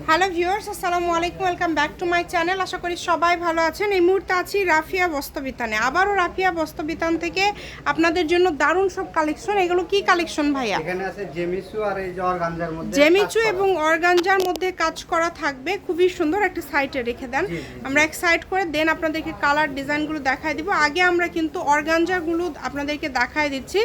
Hello viewers, আসসালামু আলাইকুম, welcome back to my channel. আশা করি সবাই ভালো আছেন। এই মুহূর্তে আছি রাফিয়া বস্ত্রবিতানে। আবারও রাফিয়া বস্ত্রবিতান থেকে আপনাদের জন্য দারুণ সব কালেকশন। এগুলো কি কালেকশন ভাইয়া? এখানে আছে জেমিচু আর এই যে অর্গানজার মধ্যে জেমিচু এবং অর্গানজার মধ্যে কাজ করা থাকবে, খুবই সুন্দর। একটা সাইডে রেখে দেন, আমরা এক সাইড করে দেন আপনাদেরকে কালার ডিজাইনগুলো দেখায় দিব। আগে আমরা কিন্তু অর্গানজাগুলো আপনাদেরকে দেখায় দিচ্ছি।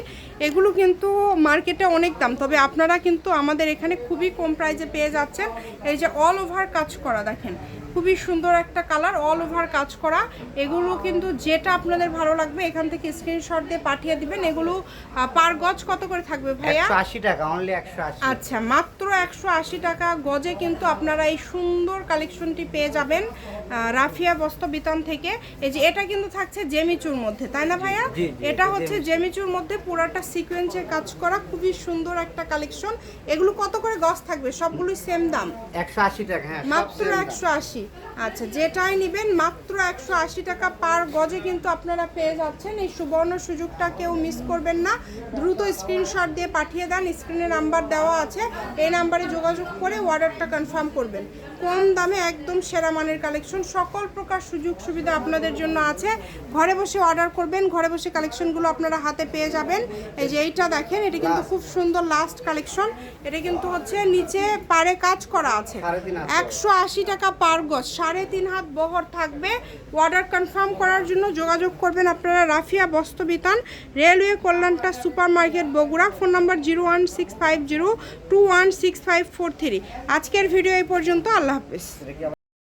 এগুলো কিন্তু মার্কেটে অনেক দাম, তবে আপনারা কিন্তু আমাদের এখানে খুবই কম প্রাইসে পেয়ে যাচ্ছেন। এই যে অল ওভার কাজ করা, দেখেন খুবই সুন্দর একটা কালার, অল ওভার কাজ করা। এগুলো কিন্তু যেটা আপনাদের ভালো লাগবে এখান থেকে স্ক্রিনশট দিয়ে পাঠিয়ে দিবেন। এগুলো পার গজ কত করে থাকবে ভাইয়া? 180 টাকা, অনলি 180। আচ্ছা, মাত্র 180 টাকা গজে কিন্তু আপনারা এই সুন্দর কালেকশনটি পেয়ে যাবেন রাফিয়া বস্ত্রবিতান থেকে। এই যে এটা কিন্তু থাকছে জেমিচুর মধ্যে, তাই না ভাইয়া? এটা হচ্ছে জেমিচুর মধ্যে পুরাটা সিকোয়েন্সে কাজ করা, খুবই সুন্দর একটা কালেকশন। এগুলো কত করে গজ থাকবে? সবগুলোই সেম দাম, 180 টাকা। হ্যাঁ, মাত্র 180। আচ্ছা, যেটাই নেবেন মাত্র 180 টাকা পার গজে কিন্তু আপনারা পেয়ে যাচ্ছেন। এই সুবর্ণ সুযোগটা কেউ মিস করবেন না, দ্রুত স্ক্রিনশট দিয়ে পাঠিয়ে দেন। স্ক্রিনে নাম্বার দেওয়া আছে, এই নাম্বারে যোগাযোগ করে অর্ডারটা কনফার্ম করবেন। কম দামে একদম সেরা মানের কালেকশন, সকল প্রকার সুযোগ সুবিধা আপনাদের জন্য আছে। ঘরে বসে অর্ডার করবেন, ঘরে বসে কালেকশনগুলো আপনারা হাতে পেয়ে যাবেন। এই যে এইটা দেখেন, এটা কিন্তু খুব সুন্দর লাস্ট কালেকশন। এটা কিন্তু হচ্ছে নিচে পাড়ে কাজ করা আছে, 180 টাকা পার গজ, 3.5 হাত বহর থাকবে। অর্ডার কনফার্ম করার জন্য যোগাযোগ করবেন আপনারা রাফিয়া বস্ত্রবিতান, রেলওয়ে কল্যাণটা super market, Bogura. Phone number 01650216543। আজকের ভিডিও এই পর্যন্ত। আল্লাহ হাফেজ।